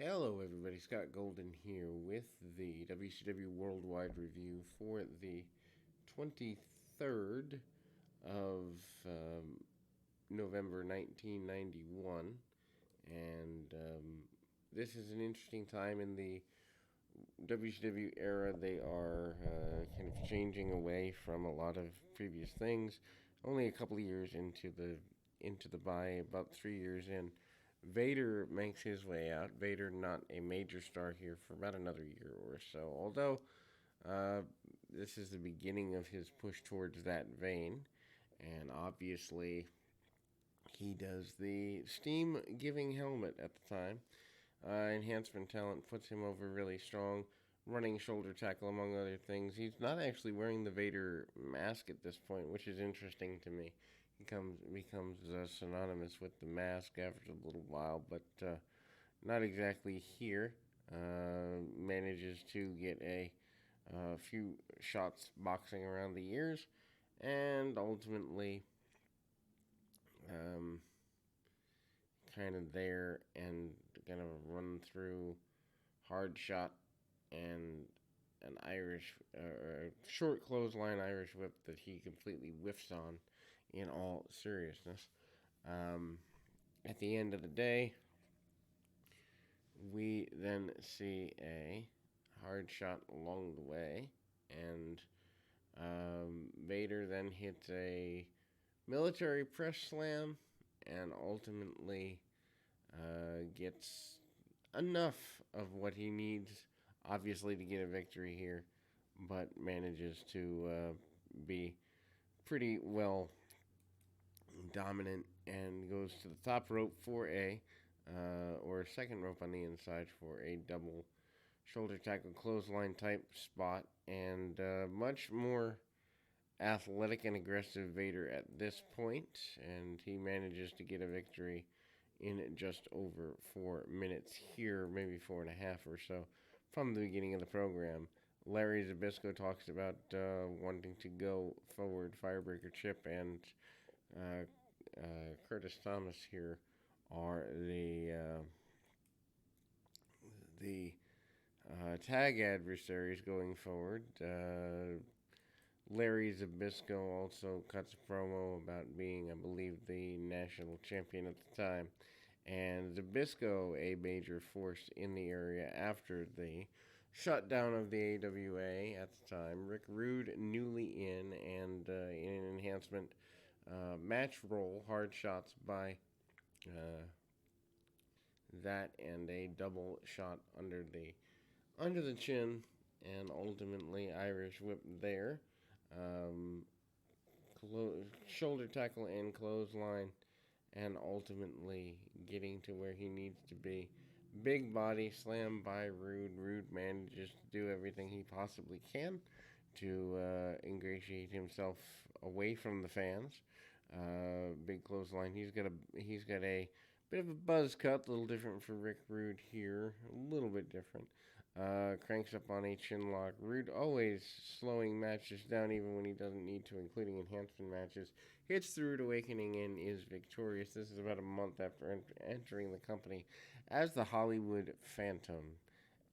Hello, everybody. Scott Golden here with the WCW Worldwide Review for the 23rd of November 1991. And this is an interesting time in the WCW era. They are kind of changing away from a lot of previous things. Only a couple of years into the buy, about 3 years in, Vader makes his way out. Vader not a major star here for about another year or so. Although this is the beginning of his push towards that vein, and obviously he does the steam giving helmet at the time. Enhancement talent puts him over really strong. Running shoulder tackle, among other things. He's not actually wearing the Vader mask at this point, which is interesting to me. He becomes synonymous with the mask after a little while, but not exactly here. Manages to get a few shots boxing around the ears, and ultimately um, kind of there and kind of run through hard shot and an Irish, short clothesline Irish whip that he completely whiffs on in all seriousness. Um, at the end of the day, we then see a hard shot along the way, and Vader then hits a military press slam and ultimately gets enough of what he needs, obviously, to get a victory here, but manages to be pretty well dominant and goes to the top rope for or second rope on the inside for a double shoulder tackle clothesline type spot, and much more athletic and aggressive Vader at this point, and he manages to get a victory in just over 4 minutes here, maybe 4.5 or so, from the beginning of the program. Larry Zbyszko talks about wanting to go forward. Firebreaker Chip and uh, Curtis Thomas here are the tag adversaries going forward. Larry Zbyszko also cuts a promo about being, I believe, the national champion at the time. And Zbyszko, a major force in the area after the shutdown of the AWA at the time. Rick Rude, newly in, and in an enhancement match roll, hard shots by uh, that, and a double shot under the chin, and ultimately Irish whip there. Um, Shoulder tackle and clothesline, and ultimately getting to where he needs to be. Big body slam by Rude. Rude manages to do everything he possibly can to ingratiate himself away from the fans. Big clothesline. He's got a bit of a buzz cut, a little different for Rick Rude here, a little bit different. Cranks up on a chin lock. Rude always slowing matches down even when he doesn't need to, including enhancement matches. Hits the Rude Awakening and is victorious. This is about a month after entering the company as the Hollywood Phantom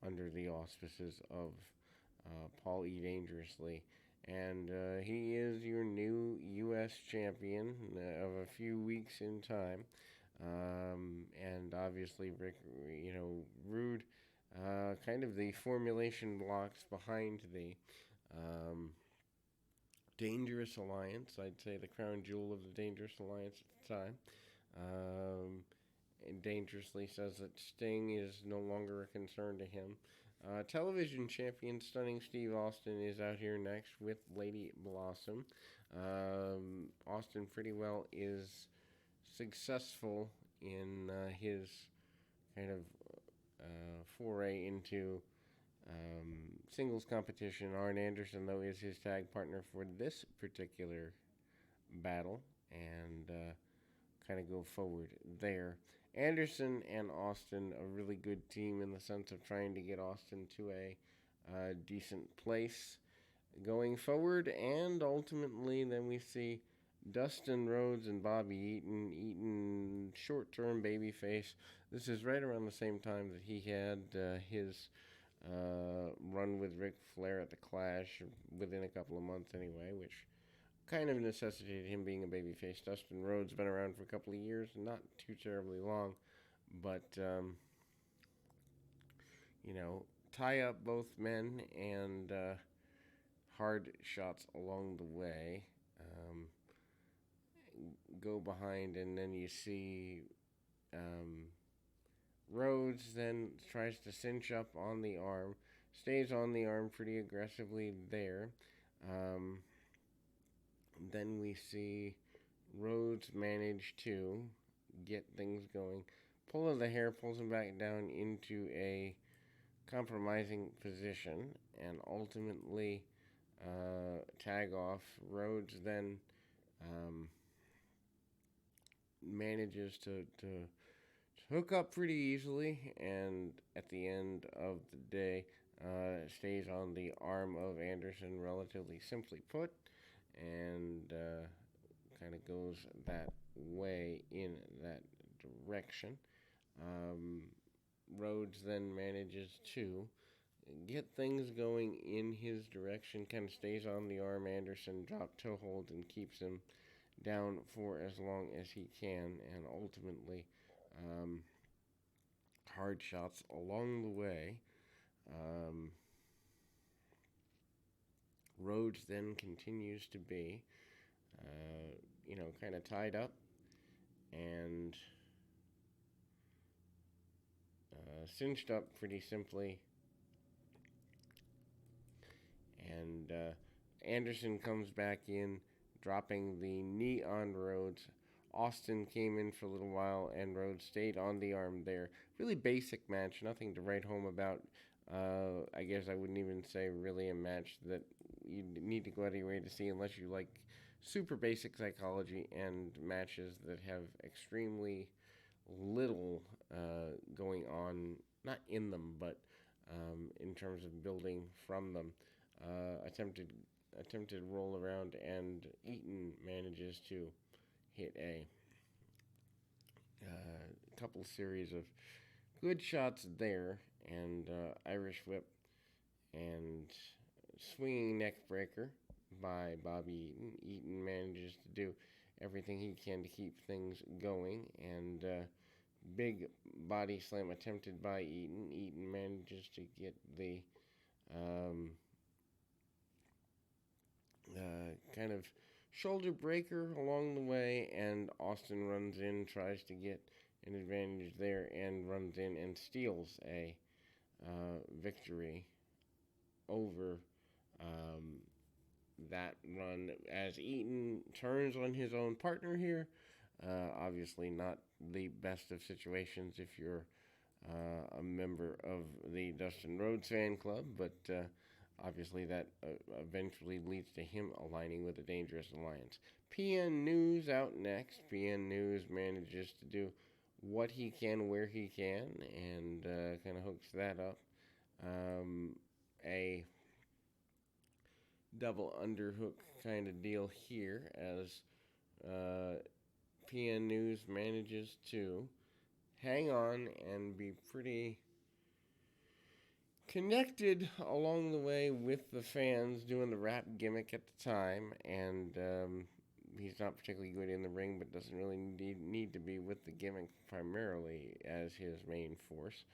under the auspices of Paul E. Dangerously. And he is your new U.S. champion of a few weeks in time. And obviously, Rude, kind of the formulation blocks behind the um, Dangerous Alliance. I'd say the crown jewel of the Dangerous Alliance at the time. And Dangerously says that Sting is no longer a concern to him. Television champion Stunning Steve Austin is out here next with Lady Blossom. Austin pretty well is successful in his kind of foray into singles competition. Arn Anderson, though, is his tag partner for this particular battle, and kind of go forward there. Anderson and Austin, a really good team in the sense of trying to get Austin to a decent place going forward, and ultimately then we see Dustin Rhodes and Bobby Eaton. Eaton, short-term babyface, This is right around the same time that he had his run with Ric Flair at the Clash, within a couple of months anyway, which kind of necessitated him being a babyface. Dustin Rhodes been around for a couple of years, not too terribly long, but you know, tie up both men and hard shots along the way. Um, go behind, and then you see um, Rhodes then tries to cinch up on the arm, stays on the arm pretty aggressively there. Um, then we see Rhodes manage to get things going, pull of the hair, pulls him back down into a compromising position, and ultimately tag off. Rhodes then um, manages to hook up pretty easily, and at the end of the day, stays on the arm of Anderson relatively simply put, and kind of goes that way in that direction. Um, Rhodes then manages to get things going in his direction, kind of stays on the arm. Anderson drop toe hold and keeps him down for as long as he can, and ultimately um, hard shots along the way. Um, Rhodes then continues to be, kind of tied up and cinched up pretty simply. And Anderson comes back in, dropping the knee on Rhodes. Austin came in for a little while, and Rhodes stayed on the arm there. Really basic match, nothing to write home about. I guess I wouldn't even say really a match that you need to go out of your way to see unless you like super basic psychology and matches that have extremely little going on, not in them, but in terms of building from them. Attempted roll around, and Eaton manages to hit a couple series of good shots there, and Irish whip and swinging neck breaker by Bobby Eaton. Eaton manages to do everything he can to keep things going, and big body slam attempted by Eaton. Eaton manages to get the um, kind of shoulder breaker along the way, and Austin runs in, tries to get an advantage there, and runs in and steals a victory over that run as Eaton turns on his own partner here. Obviously, not the best of situations if you're a member of the Dustin Rhodes fan club, but obviously that eventually leads to him aligning with the Dangerous Alliance. PN News out next. PN News manages to do what he can where he can, and kind of hooks that up. A double underhook kind of deal here as PN News manages to hang on and be pretty connected along the way with the fans, doing the rap gimmick at the time, and he's not particularly good in the ring, but doesn't really need to be with the gimmick primarily as his main force.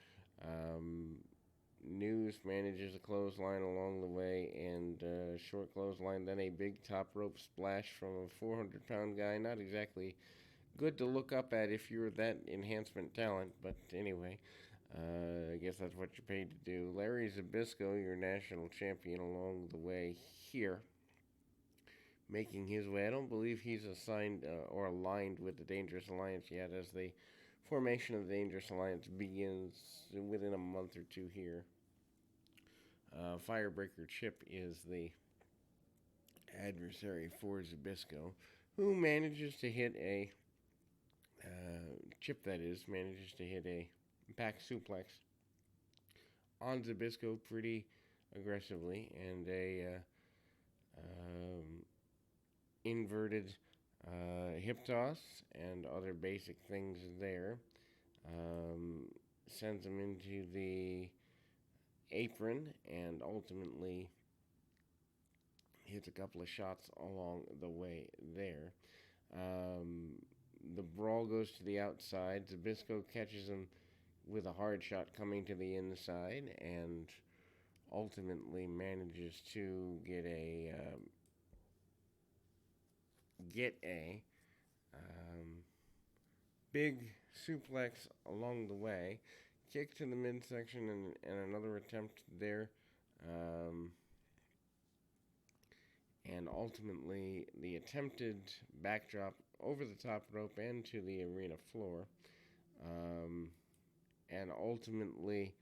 News manages a clothesline along the way, and short clothesline, then a big top rope splash from a 400-pound guy. Not exactly good to look up at if you're that enhancement talent, but anyway, I guess that's what you're paid to do. Larry Zbyszko, your national champion, along the way here, making his way. I don't believe he's assigned or aligned with the Dangerous Alliance yet, as the formation of the Dangerous Alliance begins within a month or two here. Firebreaker Chip is the adversary for Zbyszko, who manages to hit a Chip, that is, manages to hit a back suplex on Zbyszko pretty aggressively, and a inverted hip toss and other basic things there. sends him into the apron, and ultimately hits a couple of shots along the way there. Um, the brawl goes to the outside. Zbyszko catches him with a hard shot coming to the inside, and ultimately manages to get a um, big suplex along the way, kick to the midsection, and another attempt there. Um, and ultimately, the attempted backdrop over the top rope and to the arena floor. Um, and ultimately,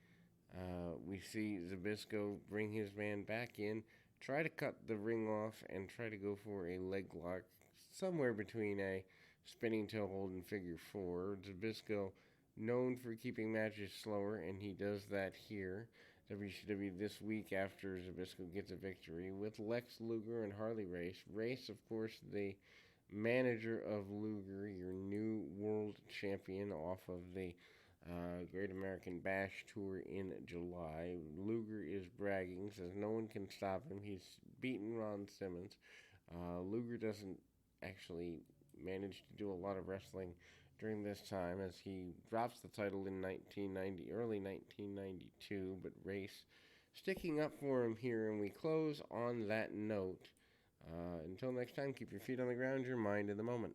we see Zbyszko bring his man back in, try to cut the ring off, and try to go for a leg lock somewhere between a spinning toe hold and figure four. Zbyszko, known for keeping matches slower, and he does that here. WCW this week after Zbyszko gets a victory with Lex Luger and Harley Race. Race, of course, the manager of Luger, your new world champion off of the Great American Bash Tour in July. Luger is bragging, says no one can stop him. He's beaten Ron Simmons. Luger doesn't actually manage to do a lot of wrestling during this time as he drops the title in early 1992, but Race sticking up for him here, and we close on that note. Until next time, keep your feet on the ground, your mind in the moment.